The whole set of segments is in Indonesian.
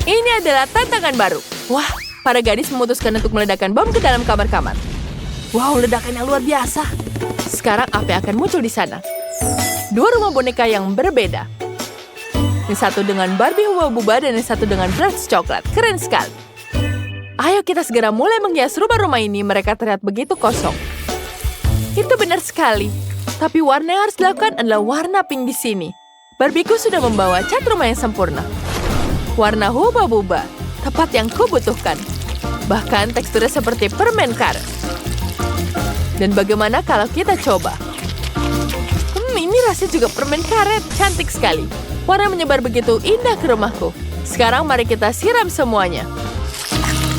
Ini adalah tantangan baru. Wah, para gadis memutuskan untuk meledakkan bom ke dalam kamar-kamar. Wow, ledakan yang luar biasa. Sekarang apa yang akan muncul di sana? Dua rumah boneka yang berbeda. Yang satu dengan Barbie Huba-Buba dan yang satu dengan Bratz coklat. Keren sekali. Ayo kita segera mulai menghias rumah-rumah ini. Mereka terlihat begitu kosong. Itu benar sekali. Tapi warna yang harus dilakukan adalah warna pink di sini. Barbieku sudah membawa cat rumah yang sempurna. Warna Huba-Buba. Tepat yang kubutuhkan. Bahkan teksturnya seperti permen karet. Dan bagaimana kalau kita coba? Ini rasanya juga permen karet. Cantik sekali. Warna menyebar begitu indah ke rumahku. Sekarang mari kita siram semuanya.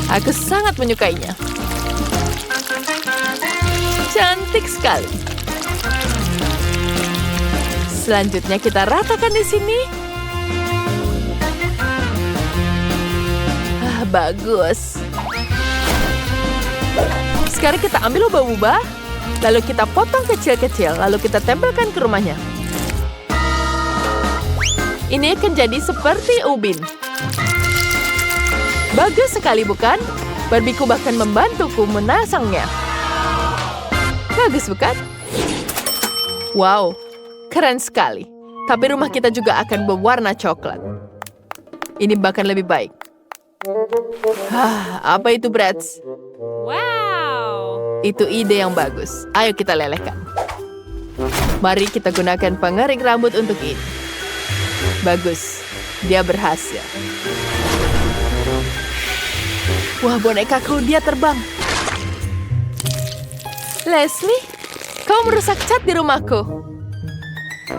Aku sangat menyukainya. Cantik sekali. Selanjutnya kita ratakan di sini. Bagus. Sekarang kita ambil Huba-Buba, lalu kita potong kecil-kecil, lalu kita tempelkan ke rumahnya. Ini akan jadi seperti ubin. Bagus sekali, bukan? Barbieku bahkan membantuku menasangnya. Bagus, bukan? Wow, keren sekali. Tapi rumah kita juga akan berwarna coklat. Ini bahkan lebih baik. Apa itu, Bratz? Wow. Itu ide yang bagus. Ayo kita lelehkan. Mari kita gunakan pengering rambut untuk ini. Bagus. Dia berhasil. Wah, bonekaku, dia terbang. Leslie, kau merusak cat di rumahku.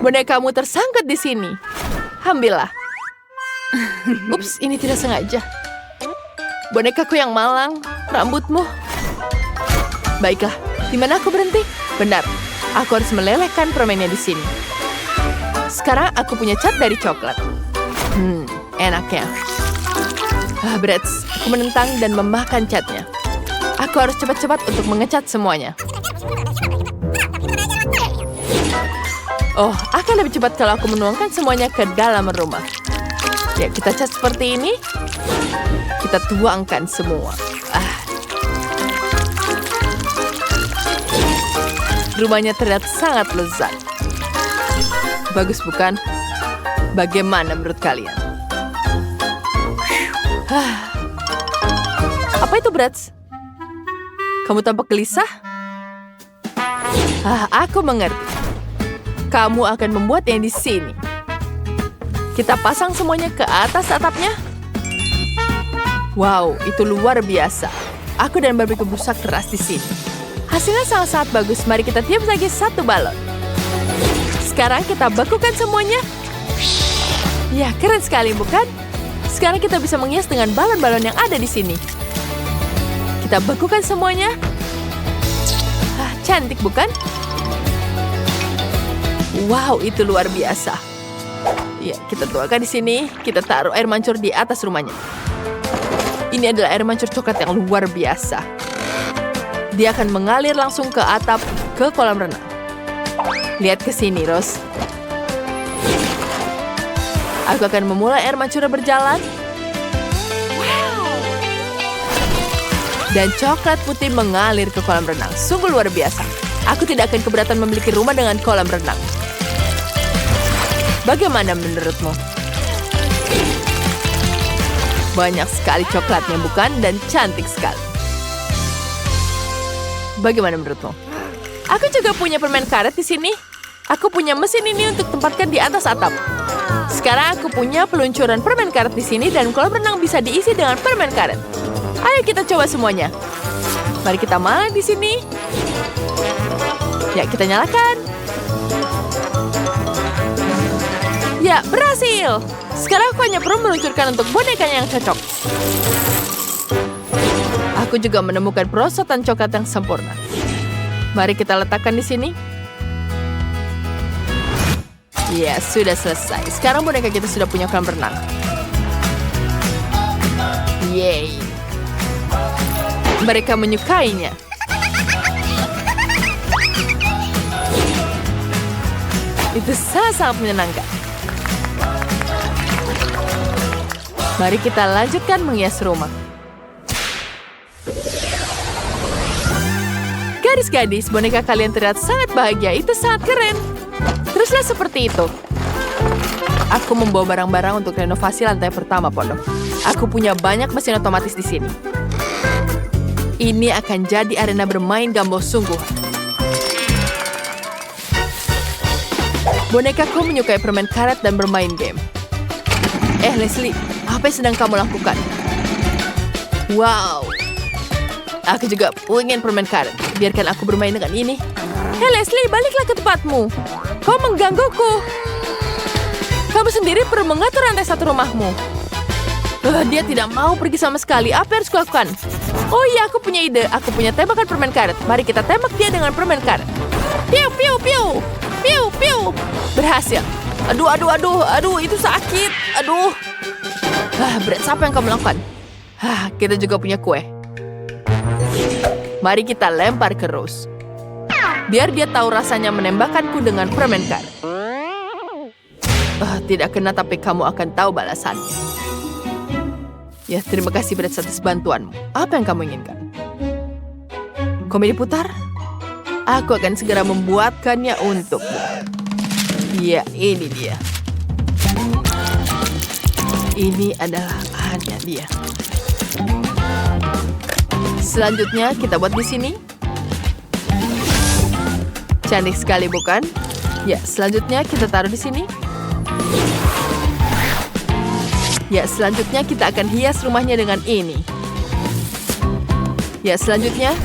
Bonekamu tersangkut di sini. Ambillah. Ups, ini tidak sengaja. Bonekaku yang malang, rambutmu. Baiklah, di mana aku berhenti? Benar, aku harus melelehkan permennya di sini. Sekarang aku punya cat dari coklat. Enaknya. Bratz, aku menentang dan memakan catnya. Aku harus cepat-cepat untuk mengecat semuanya. Oh, akan lebih cepat kalau aku menuangkan semuanya ke dalam rumah. Ya, kita cat seperti ini. Kita tuangkan semua. Rumahnya terlihat sangat lezat. Bagus, bukan? Bagaimana menurut kalian? Apa itu, Bratz? Kamu tampak gelisah? Aku mengerti. Kamu akan membuat yang di sini. Kita pasang semuanya ke atas atapnya. Wow, itu luar biasa. Aku dan Barbieku berusaha keras di sini. Hasilnya sangat-sangat bagus. Mari kita tiup lagi satu balon. Sekarang kita bekukan semuanya. Ya, keren sekali, bukan? Sekarang kita bisa menghias dengan balon-balon yang ada di sini. Kita bekukan semuanya. Cantik, bukan? Wow, itu luar biasa. Ya, kita tuangkan di sini. Kita taruh air mancur di atas rumahnya. Ini adalah air mancur coklat yang luar biasa. Dia akan mengalir langsung ke atap, ke kolam renang. Lihat ke sini, Rose. Aku akan memulai air mancurnya berjalan. Dan coklat putih mengalir ke kolam renang. Sungguh luar biasa. Aku tidak akan keberatan memiliki rumah dengan kolam renang. Bagaimana menurutmu? Banyak sekali coklatnya, bukan? Dan cantik sekali. Bagaimana menurutmu? Aku juga punya permen karet di sini. Aku punya mesin ini untuk tempatkan di atas atap. Sekarang aku punya peluncuran permen karet di sini dan kolam renang bisa diisi dengan permen karet. Ayo kita coba semuanya. Mari kita main di sini. Ya, kita nyalakan. Ya, berhasil. Sekarang aku hanya perlu meluncurkan untuk bonekanya yang cocok. Aku juga menemukan perosotan coklat yang sempurna. Mari kita letakkan di sini. Ya, sudah selesai. Sekarang boneka kita sudah punya kolam renang. Yeay. Mereka menyukainya. Itu sangat-sangat menyenangkan. Mari kita lanjutkan menghias rumah. Gadis-gadis, boneka kalian terlihat sangat bahagia. Itu sangat keren. Teruslah seperti itu. Aku membawa barang-barang untuk renovasi lantai pertama pondok. Aku punya banyak mesin otomatis di sini. Ini akan jadi arena bermain gumball sungguh. Bonekaku menyukai permen karet dan bermain game. Leslie, apa yang sedang kamu lakukan? Wow. Aku juga ingin permen karet. Biarkan aku bermain dengan ini. Hei Leslie, baliklah ke tempatmu. Kau menggangguku. Kamu sendiri perlu mengatur rantai satu rumahmu. Dia tidak mau pergi sama sekali. Apa yang harus kulakukan? Oh iya, aku punya ide. Aku punya tembakan permen karet. Mari kita tembak dia dengan permen karet. Piu, piu, piu. Piu, piu. Berhasil. Aduh, itu sakit. Aduh. Brett, siapa yang kamu lakukan? Kita juga punya kue. Mari kita lempar ke Rose. Biar dia tahu rasanya menembakkanku dengan permen karet. Tidak kena, tapi kamu akan tahu balasannya. Ya, terima kasih Brett atas bantuanmu. Apa yang kamu inginkan? Komedi putar? Aku akan segera membuatkannya untukmu. Ya, ini dia. Ini adalah hanya dia. Selanjutnya kita buat di sini. Cantik sekali, bukan? Ya, selanjutnya kita taruh di sini. Ya, selanjutnya kita akan hias rumahnya dengan ini. Ya, selanjutnya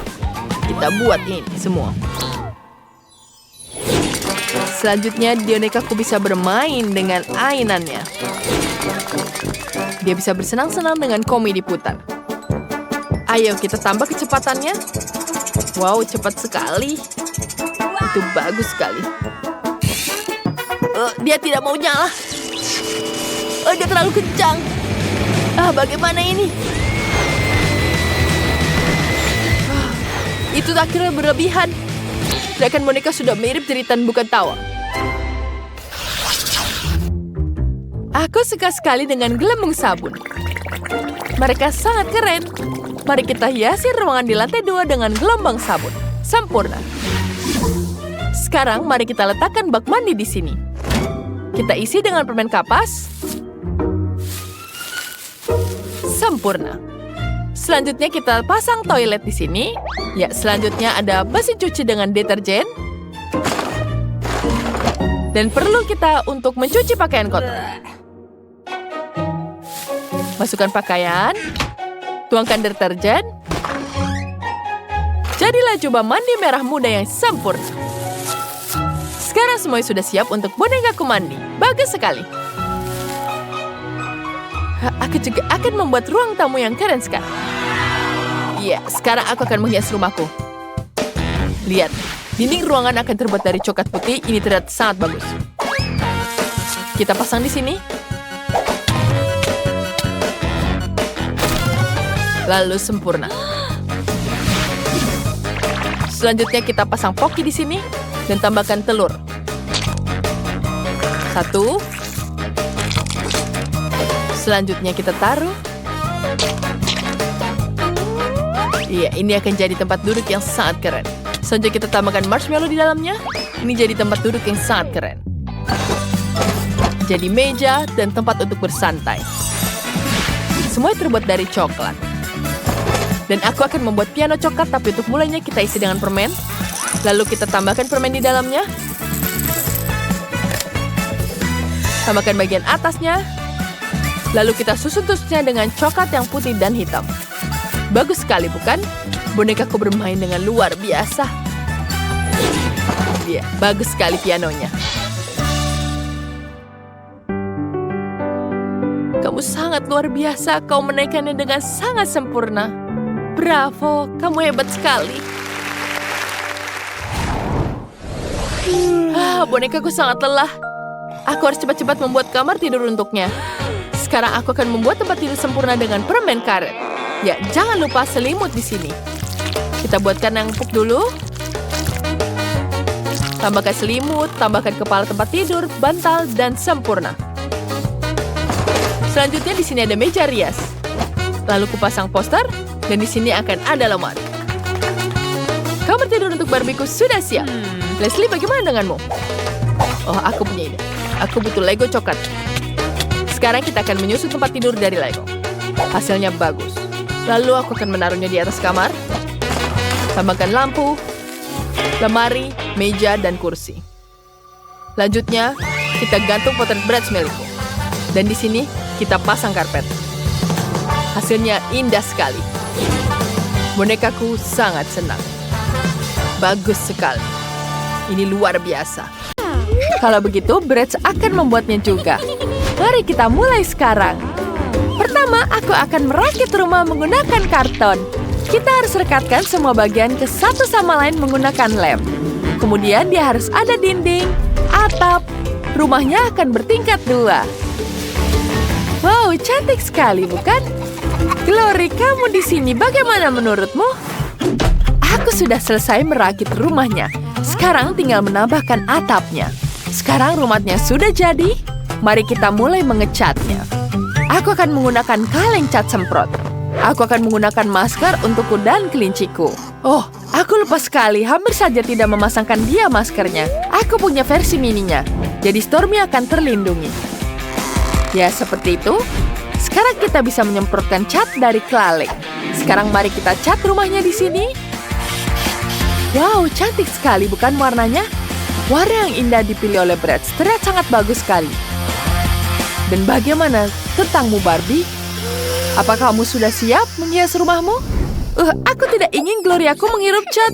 kita buat ini semua. Selanjutnya, bonekaku bisa bermain dengan ainannya. Dia bisa bersenang-senang dengan komedi putar. Ayo, kita tambah kecepatannya. Wow, cepat sekali. Itu bagus sekali. Dia tidak mau nyala. Dia terlalu kencang. Bagaimana ini? Itu akhirnya berlebihan. Gerakan boneka sudah mirip jeritan bukan tawa. Aku suka sekali dengan gelembung sabun. Mereka sangat keren. Mari kita hiasi ruangan di lantai 2 dengan gelombang sabun. Sempurna. Sekarang mari kita letakkan bak mandi di sini. Kita isi dengan permen kapas. Sempurna. Selanjutnya kita pasang toilet di sini. Ya, selanjutnya ada mesin cuci dengan deterjen. Dan perlu kita untuk mencuci pakaian kotor. Masukkan pakaian. Tuangkan deterjen. Jadilah coba mandi merah muda yang sempurna. Sekarang semuanya sudah siap untuk bonekaku mandi. Bagus sekali. Aku juga akan membuat ruang tamu yang keren sekarang. Iya, sekarang aku akan menghias rumahku. Lihat, dinding ruangan akan terbuat dari coklat putih. Ini terlihat sangat bagus. Kita pasang di sini. Lalu sempurna. Selanjutnya kita pasang poki di sini dan tambahkan telur. 1. Selanjutnya kita taruh. Iya, ini akan jadi tempat duduk yang sangat keren. Selanjutnya kita tambahkan marshmallow di dalamnya. Ini jadi tempat duduk yang sangat keren. Jadi meja dan tempat untuk bersantai. Semuanya terbuat dari coklat. Dan aku akan membuat piano coklat, tapi untuk mulainya kita isi dengan permen. Lalu kita tambahkan permen di dalamnya. Tambahkan bagian atasnya. Lalu kita susun-susunnya dengan coklat yang putih dan hitam. Bagus sekali, bukan? Bonekaku bermain dengan luar biasa. Iya, bagus sekali pianonya. Kamu sangat luar biasa. Kau menaikkannya dengan sangat sempurna. Bravo, kamu hebat sekali. Bonekaku sangat lelah. Aku harus cepat-cepat membuat kamar tidur untuknya. Sekarang aku akan membuat tempat tidur sempurna dengan permen karet. Ya, jangan lupa selimut di sini. Kita buatkan yang empuk dulu. Tambahkan selimut, tambahkan kepala tempat tidur, bantal, dan sempurna. Selanjutnya di sini ada meja rias. Lalu kupasang poster, dan di sini akan ada lemari. Kamar tidur untuk Barbieku sudah siap. Leslie, bagaimana denganmu? Oh, aku punya ide. Aku butuh Lego coklat. Sekarang kita akan menyusun tempat tidur dari Lego. Hasilnya bagus. Lalu aku akan menaruhnya di atas kamar. Tambahkan lampu, lemari, meja, dan kursi. Lanjutnya, kita gantung potret Bratz milikku. Dan di sini, kita pasang karpet. Hasilnya indah sekali. Bonekaku sangat senang. Bagus sekali. Ini luar biasa. Kalau begitu, Bratz akan membuatnya juga. Mari kita mulai sekarang. Pertama, aku akan merakit rumah menggunakan karton. Kita harus rekatkan semua bagian ke satu sama lain menggunakan lem. Kemudian dia harus ada dinding, atap. Rumahnya akan bertingkat 2. Wow, cantik sekali, bukan? Glory, kamu di sini bagaimana menurutmu? Aku sudah selesai merakit rumahnya. Sekarang tinggal menambahkan atapnya. Sekarang rumahnya sudah jadi. Mari kita mulai mengecatnya. Aku akan menggunakan kaleng cat semprot. Aku akan menggunakan masker untukku dan kelinciku. Oh, aku lupa sekali. Hampir saja tidak memasangkan dia maskernya. Aku punya versi mininya. Jadi Stormy akan terlindungi. Ya, seperti itu. Sekarang kita bisa menyemprotkan cat dari kaleng. Sekarang mari kita cat rumahnya di sini. Wow, cantik sekali bukan warnanya? Warna yang indah dipilih oleh Bratz. Terlihat sangat bagus sekali. Dan bagaimana tentangmu, Barbie? Apa kamu sudah siap menghias rumahmu? Aku tidak ingin Gloriaku menghirup cat.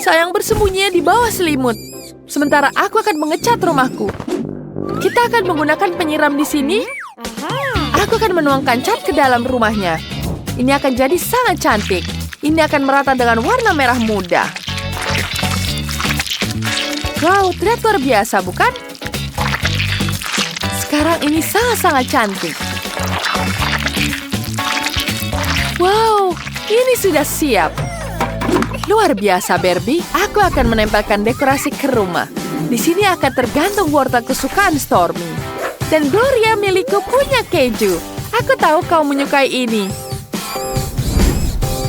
Sayang bersembunyi di bawah selimut. Sementara aku akan mengecat rumahku. Kita akan menggunakan penyiram di sini. Aku akan menuangkan cat ke dalam rumahnya. Ini akan jadi sangat cantik. Ini akan merata dengan warna merah muda. Wow, terlihat luar biasa, bukan? Sekarang ini sangat-sangat cantik. Wow, ini sudah siap. Luar biasa, Barbie. Aku akan menempelkan dekorasi ke rumah. Di sini akan tergantung wortel kesukaan Stormy. Dan Gloria milikku punya keju. Aku tahu kau menyukai ini.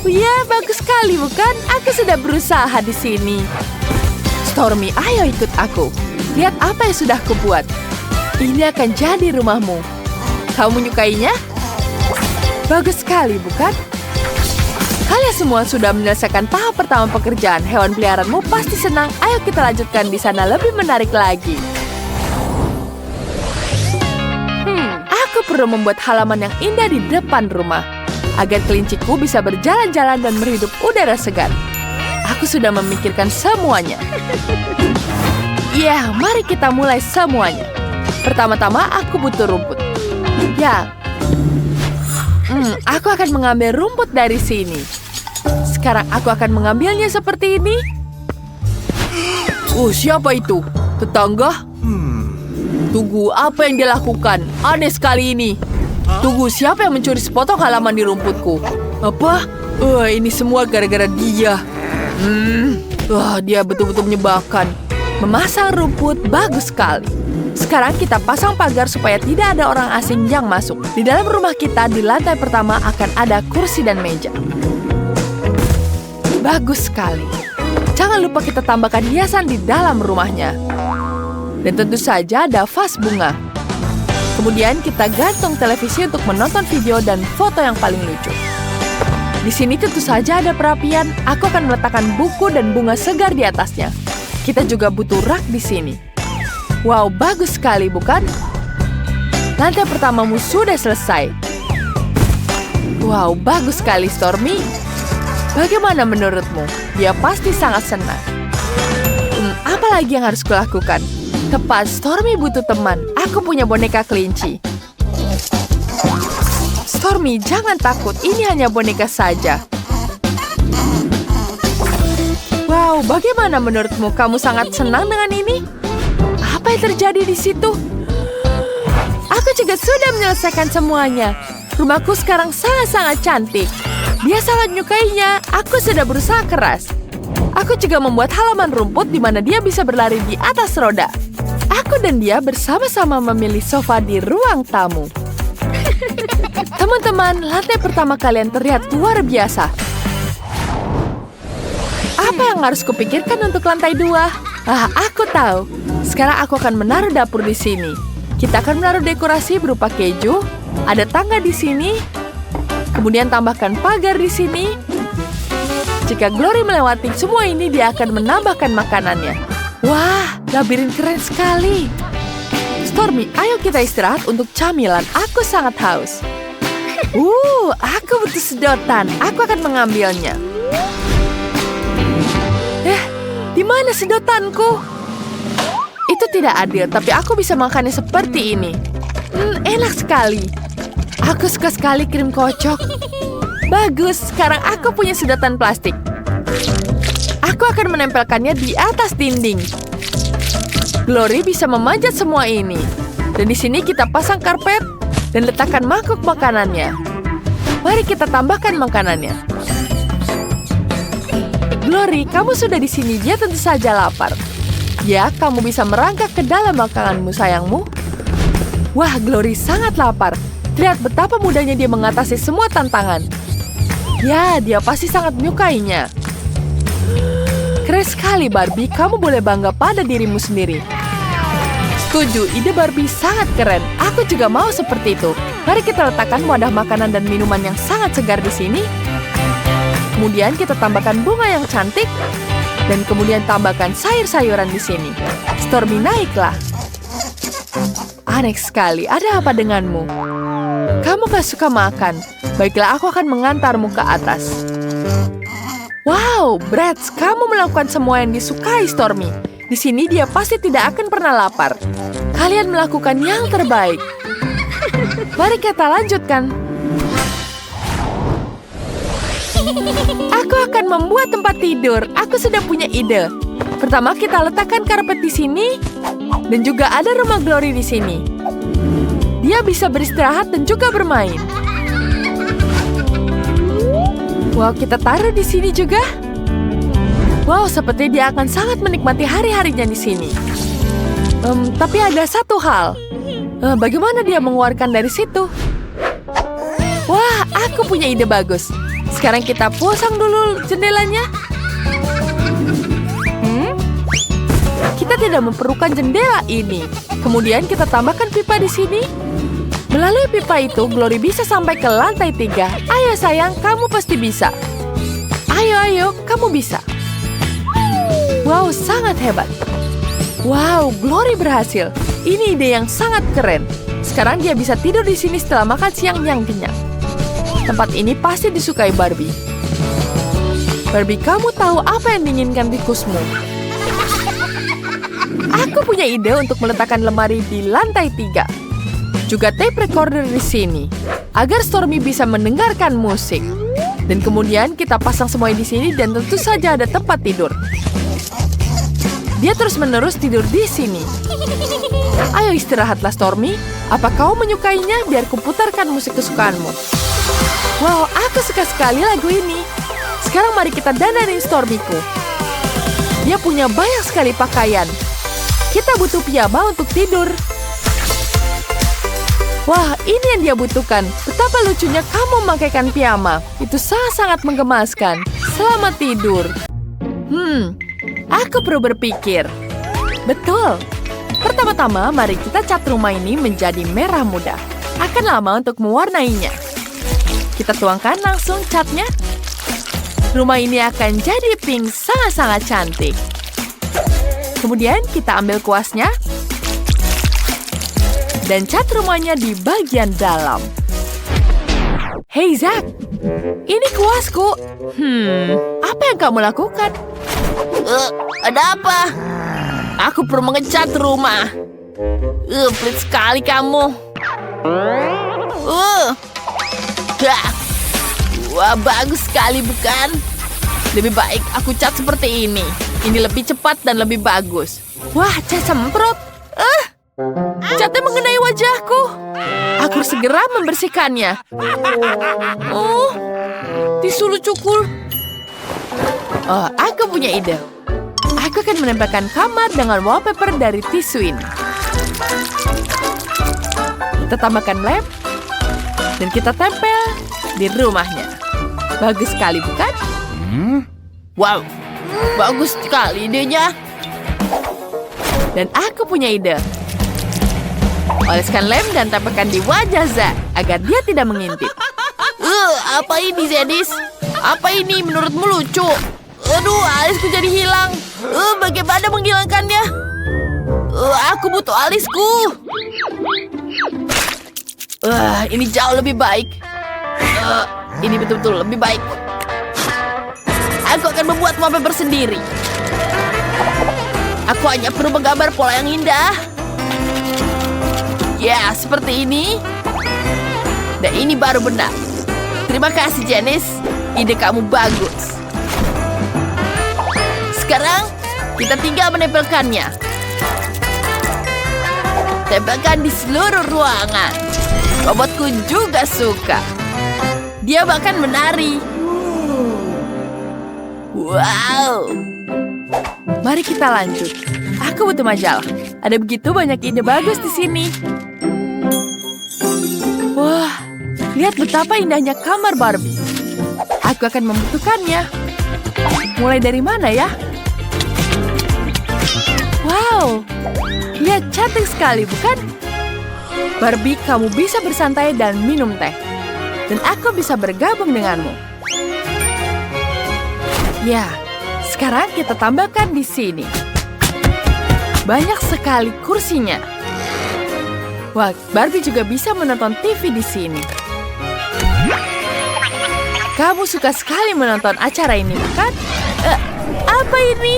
Ya, bagus sekali, bukan? Aku sudah berusaha di sini. Stormy, ayo ikut aku. Lihat apa yang sudah kubuat. Ini akan jadi rumahmu. Kau menyukainya? Bagus sekali, bukan? Kalian semua sudah menyelesaikan tahap pertama pekerjaan. Hewan peliharaanmu pasti senang. Ayo kita lanjutkan di sana lebih menarik lagi. Aku perlu membuat halaman yang indah di depan rumah. Agar kelinciku bisa berjalan-jalan dan menghirup udara segar. Aku sudah memikirkan semuanya. Ya, mari kita mulai semuanya. Pertama-tama aku butuh rumput. Ya, aku akan mengambil rumput dari sini. Sekarang aku akan mengambilnya seperti ini. Siapa itu? Tetangga? Tunggu, apa yang dia lakukan? Aneh sekali ini. Tunggu, siapa yang mencuri sepotong halaman di rumputku? Apa? Ini semua gara-gara dia. Dia betul-betul menyebalkan. Memasang rumput bagus sekali. Sekarang kita pasang pagar supaya tidak ada orang asing yang masuk. Di dalam rumah kita, di lantai pertama akan ada kursi dan meja. Bagus sekali. Jangan lupa kita tambahkan hiasan di dalam rumahnya. Dan tentu saja ada vas bunga. Kemudian kita gantung televisi untuk menonton video dan foto yang paling lucu. Di sini tentu saja ada perapian. Aku akan meletakkan buku dan bunga segar di atasnya. Kita juga butuh rak di sini. Wow, bagus sekali, bukan? Lantai pertamamu sudah selesai. Wow, bagus sekali, Stormy. Bagaimana menurutmu? Dia pasti sangat senang. Apa lagi yang harus kulakukan? Tepat, Stormy butuh teman. Aku punya boneka kelinci. Stormy, jangan takut. Ini hanya boneka saja. Wow, bagaimana menurutmu? Kamu sangat senang dengan ini? Apa yang terjadi di situ? Aku juga sudah menyelesaikan semuanya. Rumahku sekarang sangat-sangat cantik. Dia sangat menyukainya. Aku sudah berusaha keras. Aku juga membuat halaman rumput di mana dia bisa berlari di atas roda. Aku dan dia bersama-sama memilih sofa di ruang tamu. Teman-teman, lantai pertama kalian terlihat luar biasa. Apa yang harus kupikirkan untuk lantai 2? Aku tahu. Sekarang aku akan menaruh dapur di sini. Kita akan menaruh dekorasi berupa keju. Ada tangga di sini. Kemudian tambahkan pagar di sini. Jika Glory melewati semua ini, dia akan menambahkan makanannya. Wah, labirin keren sekali. Stormy, ayo kita istirahat untuk camilan. Aku sangat haus. Aku butuh sedotan. Aku akan mengambilnya. Di mana sedotanku? Itu tidak adil, tapi aku bisa makannya seperti ini. Enak sekali. Aku suka sekali krim kocok. Bagus, sekarang aku punya sedotan plastik. Aku akan menempelkannya di atas dinding. Glory bisa memanjat semua ini. Dan di sini kita pasang karpet dan letakkan mangkuk makanannya. Mari kita tambahkan makanannya. Glory, kamu sudah di sini. Dia tentu saja lapar. Ya, kamu bisa merangkak ke dalam makananmu, sayangmu. Wah, Glory sangat lapar. Lihat betapa mudahnya dia mengatasi semua tantangan. Ya, dia pasti sangat menyukainya. Keren sekali, Barbie. Kamu boleh bangga pada dirimu sendiri. Setuju, ide Barbie sangat keren. Aku juga mau seperti itu. Mari kita letakkan wadah makanan dan minuman yang sangat segar di sini. Kemudian kita tambahkan bunga yang cantik. Dan kemudian tambahkan sayur-sayuran di sini. Stormy, naiklah. Aneh sekali, ada apa denganmu? Kamu gak suka makan? Baiklah, aku akan mengantarmu ke atas. Wow, Bratz, kamu melakukan semua yang disukai Stormy. Di sini dia pasti tidak akan pernah lapar. Kalian melakukan yang terbaik. Mari kita lanjutkan. Aku akan membuat tempat tidur. Aku sudah punya ide. Pertama, kita letakkan karpet di sini. Dan juga ada rumah Glory di sini. Dia bisa beristirahat dan juga bermain. Wow, kita taruh di sini juga. Wow, seperti dia akan sangat menikmati hari-harinya di sini. Tapi ada satu hal. Bagaimana dia mengeluarkan dari situ? Wah, aku punya ide bagus. Sekarang kita pasang dulu jendelanya. Kita tidak memerlukan jendela ini. Kemudian kita tambahkan pipa di sini. Melalui pipa itu, Glory bisa sampai ke lantai 3. Ayo sayang, kamu pasti bisa. Ayo, kamu bisa. Wow, sangat hebat. Wow, Glory berhasil. Ini ide yang sangat keren. Sekarang dia bisa tidur di sini setelah makan siang yang kenyang. Tempat ini pasti disukai Barbie. Barbie, kamu tahu apa yang diinginkan tikusmu? Aku punya ide untuk meletakkan lemari di lantai 3. Juga tape recorder di sini, agar Stormy bisa mendengarkan musik. Dan kemudian kita pasang semuanya di sini dan tentu saja ada tempat tidur. Dia terus-menerus tidur di sini. Ayo istirahatlah Stormy. Apa kau menyukainya? Biar kuputarkan musik kesukaanmu. Wow, aku suka sekali lagu ini. Sekarang mari kita dandanin Stormy-ku. Dia punya banyak sekali pakaian. Kita butuh piyama untuk tidur. Wah, ini yang dia butuhkan. Betapa lucunya kamu memakaikan piyama. Itu sangat-sangat menggemaskan. Selamat tidur. Aku perlu berpikir. Betul. Pertama-tama, mari kita cat rumah ini menjadi merah muda. Akan lama untuk mewarnainya. Kita tuangkan langsung catnya. Rumah ini akan jadi pink sangat-sangat cantik. Kemudian kita ambil kuasnya. Dan cat rumahnya di bagian dalam. Hey Zack, ini kuasku. Apa yang kamu lakukan? Ada apa? Aku perlu mengecat rumah. Pelit sekali kamu. Wah, bagus sekali bukan? Lebih baik aku cat seperti ini. Ini lebih cepat dan lebih bagus. Wah, cat semprot. Catnya mengenai wajahku. Aku harus segera membersihkannya. Tisu lucuku. Aku punya ide. Aku akan menempelkan kamar dengan wallpaper dari tisu ini. Kita tambahkan lem. Dan kita tempel di rumahnya. Bagus sekali, bukan? Wow, bagus sekali idenya. Dan aku punya ide. Oleskan lem dan tempelkan di wajah Zack agar dia tidak mengintip. Apa ini, Zedis? Apa ini menurutmu lucu? Aduh, alisku jadi hilang. Bagaimana menghilangkannya? Aku butuh alisku. Ini jauh lebih baik. Ini betul-betul lebih baik. Aku akan membuat wallpaper sendiri. Aku hanya perlu menggambar pola yang indah. Ya, seperti ini. Dan ini baru benar. Terima kasih, Janice. Ide kamu bagus. Sekarang, kita tinggal menempelkannya. Tempelkan di seluruh ruangan. Robotku juga suka. Dia bahkan menari. Wow. Mari kita lanjut. Aku butuh majalah. Ada begitu banyak ide bagus di sini. Wah, lihat betapa indahnya kamar Barbie. Aku akan membutuhkannya. Mulai dari mana ya? Wow, lihat cantik sekali, bukan? Barbie, kamu bisa bersantai dan minum teh. Dan aku bisa bergabung denganmu. Ya, sekarang kita tambahkan di sini. Banyak sekali kursinya. Wah, Barbie juga bisa menonton TV di sini. Kamu suka sekali menonton acara ini, bukan? Apa ini?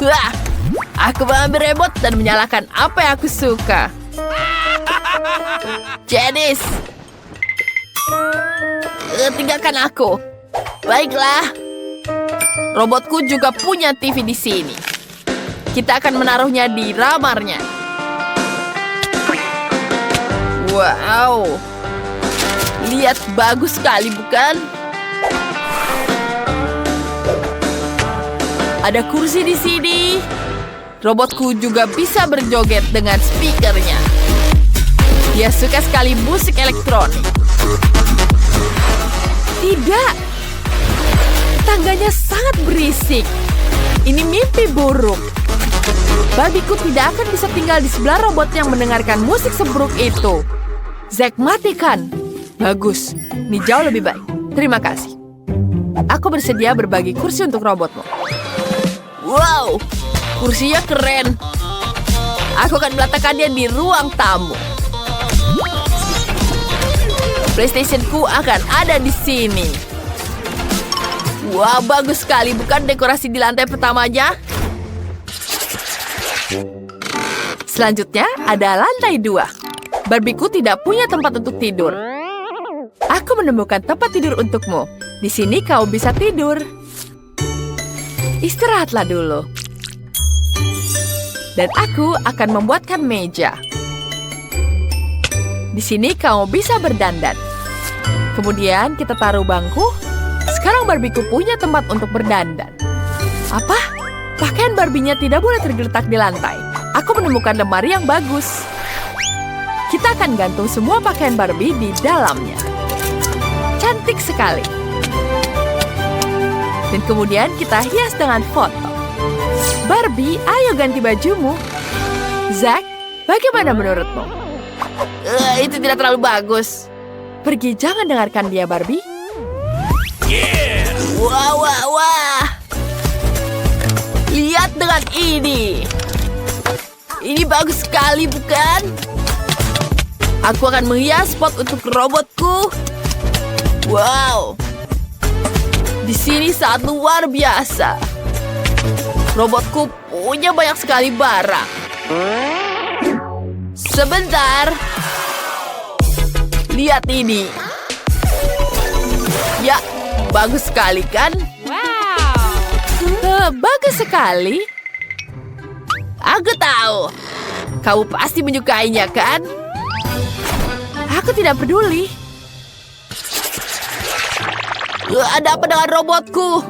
Wah, aku mengambil remote dan menyalakan apa yang aku suka. Janice, tinggalkan aku. Baiklah. Robotku juga punya TV di sini. Kita akan menaruhnya di ramarnya. Wow. Lihat, bagus sekali, bukan? Ada kursi di sini. Robotku juga bisa berjoget dengan speakernya. Dia suka sekali musik elektronik. Tidak. Tangganya sangat berisik. Ini mimpi buruk. Barbieku tidak akan bisa tinggal di sebelah robot yang mendengarkan musik seburuk itu. Zack, matikan. Bagus. Ini jauh lebih baik. Terima kasih. Aku bersedia berbagi kursi untuk robotmu. Wow, kursinya keren. Aku akan meletakkannya di ruang tamu. PlayStation-ku akan ada di sini. Wah, bagus sekali. Bukan dekorasi di lantai pertamanya? Selanjutnya, ada lantai 2. Barbieku tidak punya tempat untuk tidur. Aku menemukan tempat tidur untukmu. Di sini kau bisa tidur. Istirahatlah dulu. Dan aku akan membuatkan meja. Di sini kamu bisa berdandan. Kemudian kita taruh bangku. Sekarang Barbieku punya tempat untuk berdandan. Apa? Pakaian Barbie-nya tidak boleh tergeletak di lantai. Aku menemukan lemari yang bagus. Kita akan gantung semua pakaian Barbie di dalamnya. Cantik sekali. Dan kemudian kita hias dengan foto. Barbie, ayo ganti bajumu. Zack, bagaimana menurutmu? Itu tidak terlalu bagus. Pergi, jangan dengarkan dia, Barbie. Yeah! Wah, wah, wah. Lihat dengan ini. Ini bagus sekali, bukan? Aku akan menghias spot untuk robotku. Wow. Di sini sangat luar biasa. Robotku punya banyak sekali barang. Sebentar. Lihat ini. Ya, bagus sekali kan? Wow. Bagus sekali. Aku tahu. Kamu pasti menyukainya, kan? Aku tidak peduli. Ada apa dengan robotku?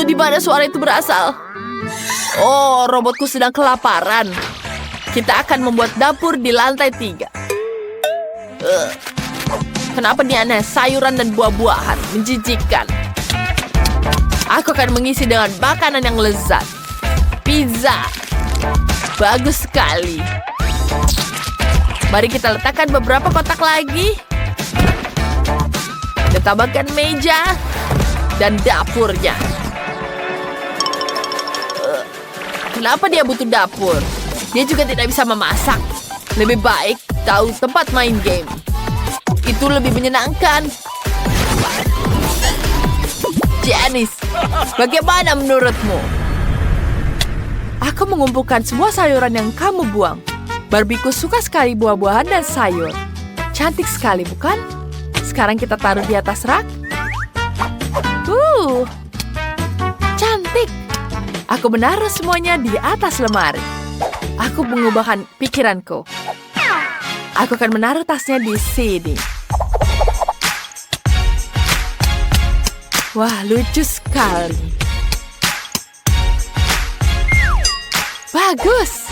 Di mana suara itu berasal? Oh, robotku sedang kelaparan. Kita akan membuat dapur di lantai 3. Kenapa dia aneh? Sayuran dan buah-buahan menjijikkan. Aku akan mengisi dengan makanan yang lezat. Pizza. Bagus sekali. Mari kita letakkan beberapa kotak lagi. Dan tambahkan meja dan dapurnya. Kenapa dia butuh dapur? Dia juga tidak bisa memasak. Lebih baik tahu tempat main game. Itu lebih menyenangkan. Janice, bagaimana menurutmu? Aku mengumpulkan semua sayuran yang kamu buang. Barbieku suka sekali buah-buahan dan sayur. Cantik sekali, bukan? Sekarang kita taruh di atas rak. Cantik. Aku menaruh semuanya di atas lemari. Aku mengubahkan pikiranku. Aku akan menaruh tasnya di sini. Wah, lucu sekali. Bagus.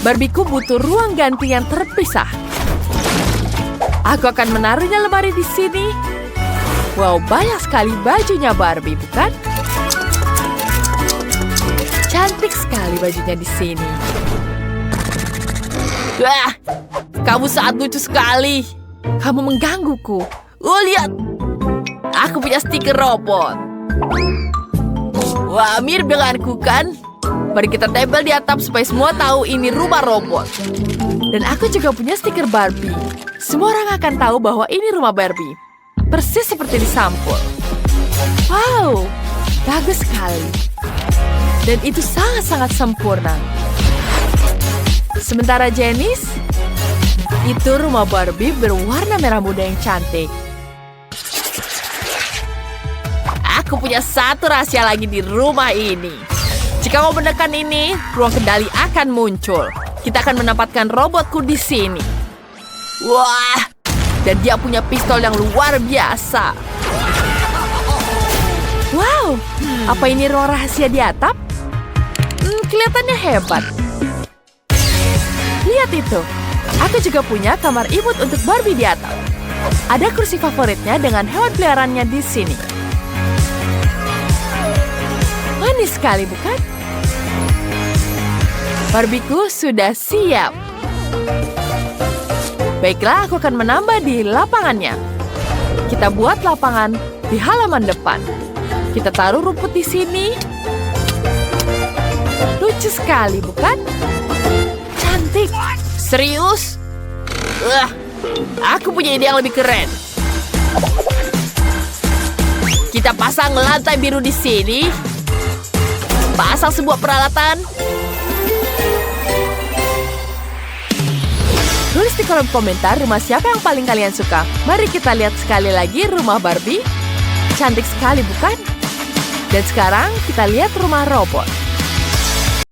Barbieku butuh ruang ganti yang terpisah. Aku akan menaruhnya lemari di sini. Wow, banyak sekali bajunya Barbie, bukan? Cantik sekali bajunya di sini. Wah, kamu sangat lucu sekali. Kamu menggangguku. Oh, lihat. Aku punya stiker robot. Wah, mirip denganku kan? Mari kita tempel di atap supaya semua tahu ini rumah robot. Dan aku juga punya stiker Barbie. Semua orang akan tahu bahwa ini rumah Barbie. Persis seperti di sampul. Wow, bagus sekali. Dan itu sangat-sangat sempurna. Sementara Janice, itu rumah Barbie berwarna merah muda yang cantik. Aku punya satu rahasia lagi di rumah ini. Jika mau menekan ini, ruang kendali akan muncul. Kita akan menempatkan robotku di sini. Wah, dan dia punya pistol yang luar biasa. Wow, apa ini ruang rahasia di atap? Kelihatannya hebat. Lihat itu. Aku juga punya kamar imut untuk Barbie di atap. Ada kursi favoritnya dengan hewan peliharaannya di sini. Manis sekali, bukan? Barbieku sudah siap. Baiklah, aku akan menambah di lapangannya. Kita buat lapangan di halaman depan. Kita taruh rumput di sini. Lucu sekali, bukan? Cantik. Serius? Aku punya ide yang lebih keren. Kita pasang lantai biru di sini. Pasang sebuah peralatan. Tulis di kolom komentar rumah siapa yang paling kalian suka. Mari kita lihat sekali lagi rumah Barbie. Cantik sekali, bukan? Dan sekarang kita lihat rumah robot.